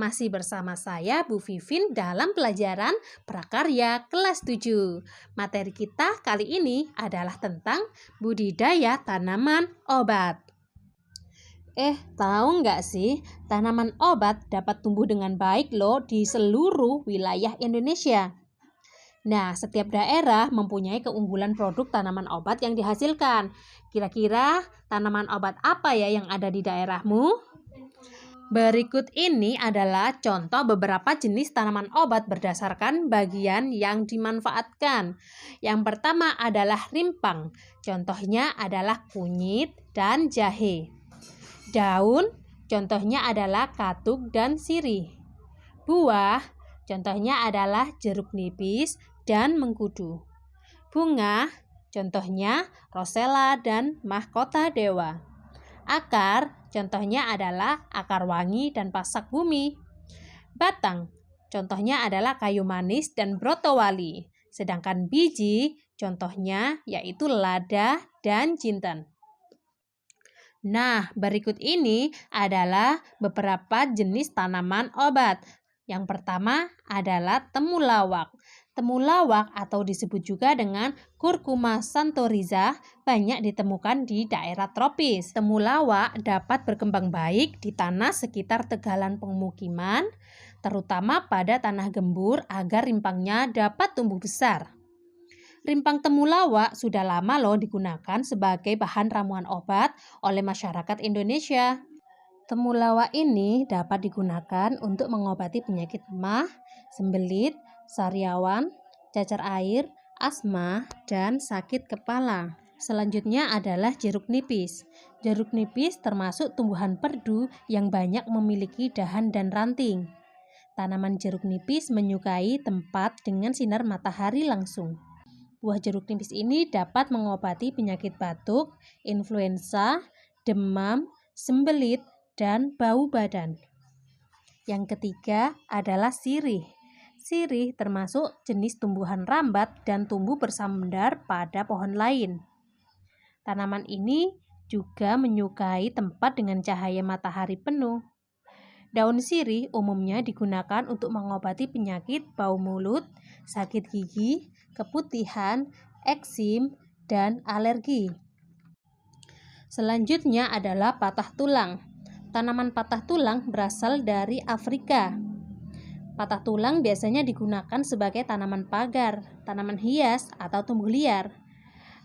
Masih bersama saya Bu Vivin dalam pelajaran Prakarya kelas 7. Materi kita kali ini adalah tentang budidaya tanaman obat. Tahu nggak sih, tanaman obat dapat tumbuh dengan baik loh di seluruh wilayah Indonesia. Nah, setiap daerah mempunyai keunggulan produk tanaman obat yang dihasilkan. Kira-kira tanaman obat apa ya yang ada di daerahmu? Berikut ini adalah contoh beberapa jenis tanaman obat berdasarkan bagian yang dimanfaatkan. Yang pertama adalah rimpang. Contohnya adalah kunyit dan jahe. Daun, contohnya adalah katuk dan sirih. Buah, contohnya adalah jeruk nipis dan mengkudu. Bunga, contohnya rosella dan mahkota dewa. Akar, contohnya adalah akar wangi dan pasak bumi. Batang, contohnya adalah kayu manis dan brotowali. Sedangkan biji, contohnya yaitu lada dan jinten. Nah, berikut ini adalah beberapa jenis tanaman obat. Yang pertama adalah temulawak. Temulawak atau disebut juga dengan Curcuma santoriza banyak ditemukan di daerah tropis. Temulawak dapat berkembang baik di tanah sekitar tegalan pemukiman, terutama pada tanah gembur agar rimpangnya dapat tumbuh besar. Rimpang temulawak sudah lama loh digunakan sebagai bahan ramuan obat oleh masyarakat Indonesia. Temulawak ini dapat digunakan untuk mengobati penyakit emah, sembelit, sariawan, cacar air, asma, dan sakit kepala. Selanjutnya adalah jeruk nipis. Jeruk nipis termasuk tumbuhan perdu yang banyak memiliki dahan dan ranting. Tanaman jeruk nipis menyukai tempat dengan sinar matahari langsung. Buah jeruk nipis ini dapat mengobati penyakit batuk, influenza, demam, sembelit, dan bau badan. Yang ketiga adalah sirih. Sirih termasuk jenis tumbuhan rambat dan tumbuh bersandar pada pohon lain. Tanaman ini juga menyukai tempat dengan cahaya matahari penuh. Daun sirih umumnya digunakan untuk mengobati penyakit bau mulut, sakit gigi, keputihan, eksim, dan alergi. Selanjutnya adalah patah tulang. Tanaman patah tulang berasal dari Afrika. Patah tulang biasanya digunakan sebagai tanaman pagar, tanaman hias, atau tumbuh liar.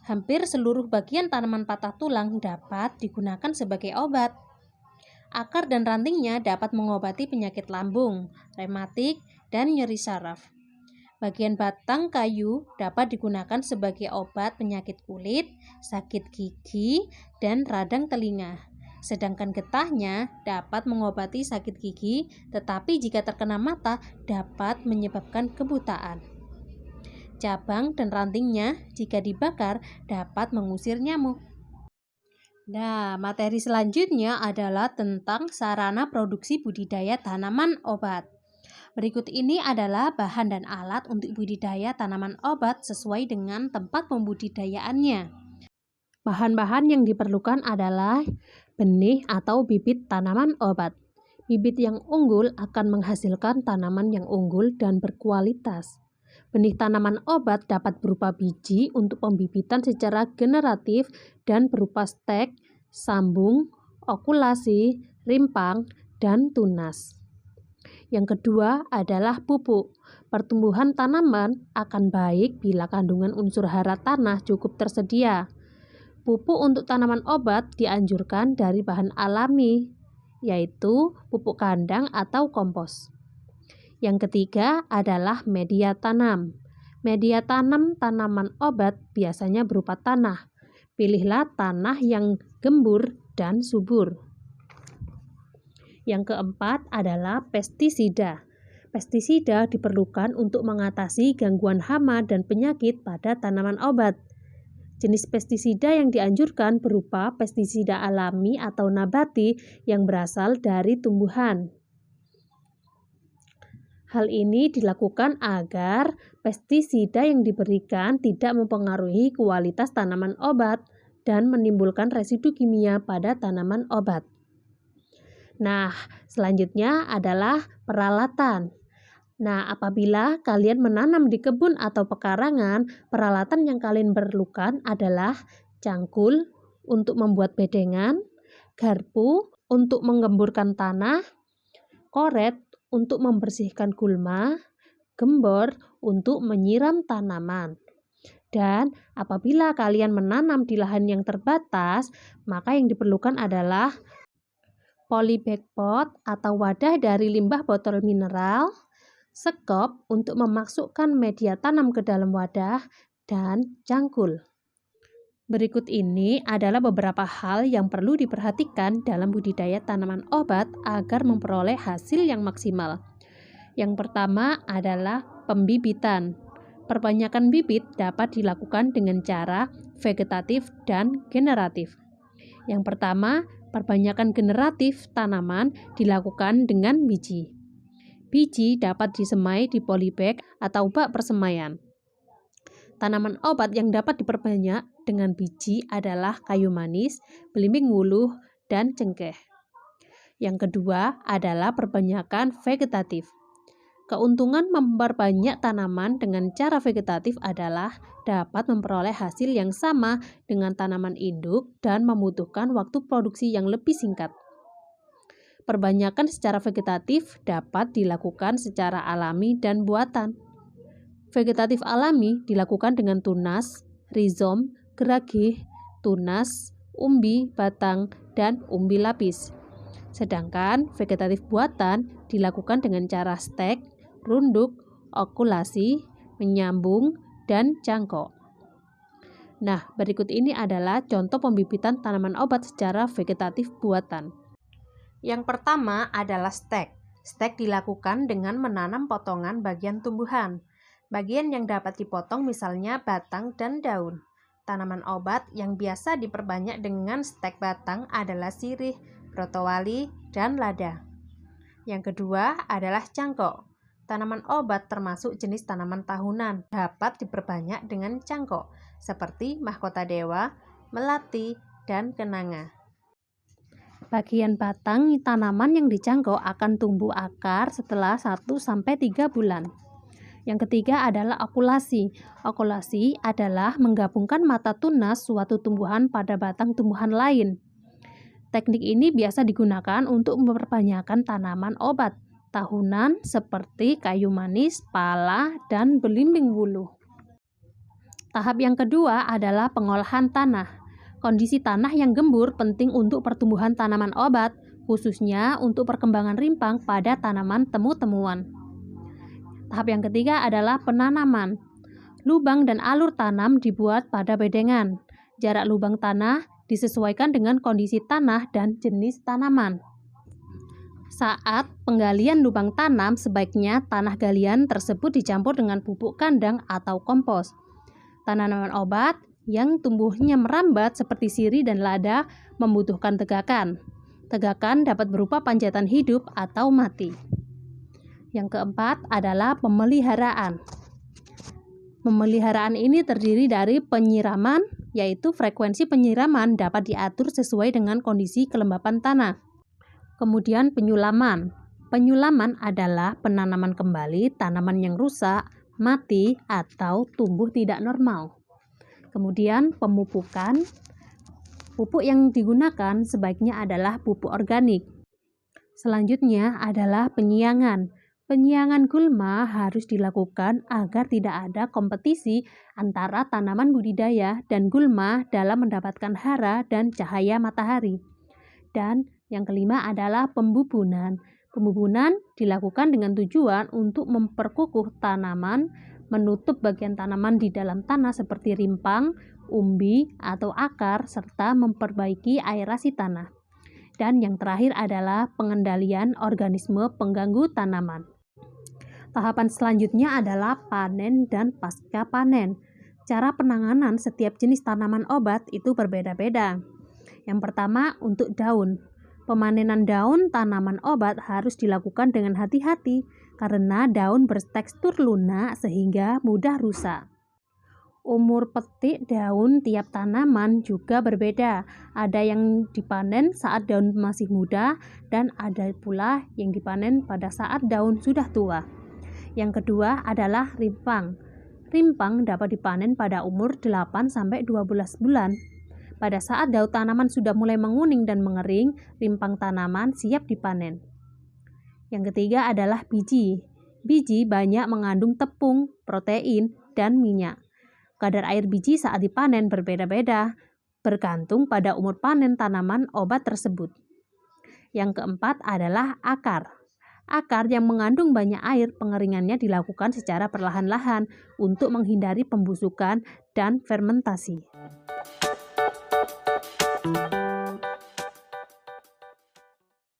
Hampir seluruh bagian tanaman patah tulang dapat digunakan sebagai obat. Akar dan rantingnya dapat mengobati penyakit lambung, rematik, dan nyeri saraf. Bagian batang kayu dapat digunakan sebagai obat penyakit kulit, sakit gigi, dan radang telinga. Sedangkan getahnya dapat mengobati sakit gigi, tetapi jika terkena mata dapat menyebabkan kebutaan. Cabang dan rantingnya jika dibakar dapat mengusir nyamuk. Nah, materi selanjutnya adalah tentang sarana produksi budidaya tanaman obat. Berikut ini adalah bahan dan alat untuk budidaya tanaman obat sesuai dengan tempat pembudidayaannya. Bahan-bahan yang diperlukan adalah benih atau bibit tanaman obat. Bibit yang unggul akan menghasilkan tanaman yang unggul dan berkualitas. Benih tanaman obat dapat berupa biji untuk pembibitan secara generatif dan berupa stek, sambung, okulasi, rimpang, dan tunas. Yang kedua adalah pupuk. Pertumbuhan tanaman akan baik bila kandungan unsur hara tanah cukup tersedia. Pupuk untuk tanaman obat dianjurkan dari bahan alami, yaitu pupuk kandang atau kompos. Yang ketiga adalah media tanam. Media tanam tanaman obat biasanya berupa tanah. Pilihlah tanah yang gembur dan subur. Yang keempat adalah pestisida. Pestisida diperlukan untuk mengatasi gangguan hama dan penyakit pada tanaman obat. Jenis pestisida yang dianjurkan berupa pestisida alami atau nabati yang berasal dari tumbuhan. Hal ini dilakukan agar pestisida yang diberikan tidak mempengaruhi kualitas tanaman obat dan menimbulkan residu kimia pada tanaman obat. Nah, selanjutnya adalah peralatan. Nah, apabila kalian menanam di kebun atau pekarangan, peralatan yang kalian perlukan adalah cangkul untuk membuat bedengan, garpu untuk menggemburkan tanah, koret untuk membersihkan gulma, gembor untuk menyiram tanaman. Dan apabila kalian menanam di lahan yang terbatas, maka yang diperlukan adalah polybag pot atau wadah dari limbah botol mineral, sekop untuk memasukkan media tanam ke dalam wadah, dan cangkul. Berikut ini adalah beberapa hal yang perlu diperhatikan dalam budidaya tanaman obat agar memperoleh hasil yang maksimal. Yang pertama adalah pembibitan. Perbanyakan bibit dapat dilakukan dengan cara vegetatif dan generatif. Yang pertama, perbanyakan generatif tanaman dilakukan dengan biji. Biji dapat disemai di polybag atau bak persemaian. Tanaman obat yang dapat diperbanyak dengan biji adalah kayu manis, belimbing wuluh, dan cengkeh. Yang kedua adalah perbanyakan vegetatif. Keuntungan memperbanyak tanaman dengan cara vegetatif adalah dapat memperoleh hasil yang sama dengan tanaman induk dan membutuhkan waktu produksi yang lebih singkat. Perbanyakan secara vegetatif dapat dilakukan secara alami dan buatan. Vegetatif alami dilakukan dengan tunas, rizom, geragih, tunas, umbi batang, dan umbi lapis. Sedangkan vegetatif buatan dilakukan dengan cara stek, runduk, okulasi, menyambung, dan cangkok. Nah, berikut ini adalah contoh pembibitan tanaman obat secara vegetatif buatan. Yang pertama adalah stek. Stek dilakukan dengan menanam potongan bagian tumbuhan. Bagian yang dapat dipotong misalnya batang dan daun. Tanaman obat yang biasa diperbanyak dengan stek batang adalah sirih, brotowali, dan lada. Yang kedua adalah cangkok. Tanaman obat termasuk jenis tanaman tahunan, dapat diperbanyak dengan cangkok, seperti mahkota dewa, melati, dan kenanga. Bagian batang tanaman yang dicangkok akan tumbuh akar setelah 1-3 bulan. Yang ketiga adalah okulasi. Okulasi adalah menggabungkan mata tunas suatu tumbuhan pada batang tumbuhan lain. Teknik ini biasa digunakan untuk memperbanyakkan tanaman obat tahunan seperti kayu manis, pala, dan belimbing wuluh. Tahap yang kedua adalah pengolahan tanah. Kondisi tanah yang gembur penting untuk pertumbuhan tanaman obat, khususnya untuk perkembangan rimpang pada tanaman temu-temuan. Tahap yang ketiga adalah penanaman. Lubang dan alur tanam dibuat pada bedengan. Jarak lubang tanah disesuaikan dengan kondisi tanah dan jenis tanaman. Saat penggalian lubang tanam, sebaiknya tanah galian tersebut dicampur dengan pupuk kandang atau kompos. Tanaman obat yang tumbuhnya merambat seperti sirih dan lada membutuhkan tegakan. Tegakan dapat berupa panjatan hidup atau mati. Yang keempat adalah pemeliharaan. Pemeliharaan ini terdiri dari penyiraman, yaitu frekuensi penyiraman dapat diatur sesuai dengan kondisi kelembapan tanah. Kemudian penyulaman. Penyulaman adalah penanaman kembali tanaman yang rusak, mati, atau tumbuh tidak normal. Kemudian pemupukan. Pupuk yang digunakan sebaiknya adalah pupuk organik. Selanjutnya adalah penyiangan. Penyiangan gulma harus dilakukan agar tidak ada kompetisi antara tanaman budidaya dan gulma dalam mendapatkan hara dan cahaya matahari. Dan yang kelima adalah pembubunan. Pembubunan dilakukan dengan tujuan untuk memperkukuh tanaman, menutup bagian tanaman di dalam tanah seperti rimpang, umbi, atau akar, serta memperbaiki aerasi tanah. Dan yang terakhir adalah pengendalian organisme pengganggu tanaman. Tahapan selanjutnya adalah panen dan pasca panen. Cara penanganan setiap jenis tanaman obat itu berbeda-beda. Yang pertama, untuk daun. Pemanenan daun tanaman obat harus dilakukan dengan hati-hati karena daun bertekstur lunak sehingga mudah rusak. Umur petik daun tiap tanaman juga berbeda. Ada yang dipanen saat daun masih muda dan ada pula yang dipanen pada saat daun sudah tua. Yang kedua adalah rimpang. Rimpang dapat dipanen pada umur 8-12 bulan. Pada saat daun tanaman sudah mulai menguning dan mengering, rimpang tanaman siap dipanen. Yang ketiga adalah biji. Biji banyak mengandung tepung, protein, dan minyak. Kadar air biji saat dipanen berbeda-beda, bergantung pada umur panen tanaman obat tersebut. Yang keempat adalah akar. Akar yang mengandung banyak air, pengeringannya dilakukan secara perlahan-lahan untuk menghindari pembusukan dan fermentasi.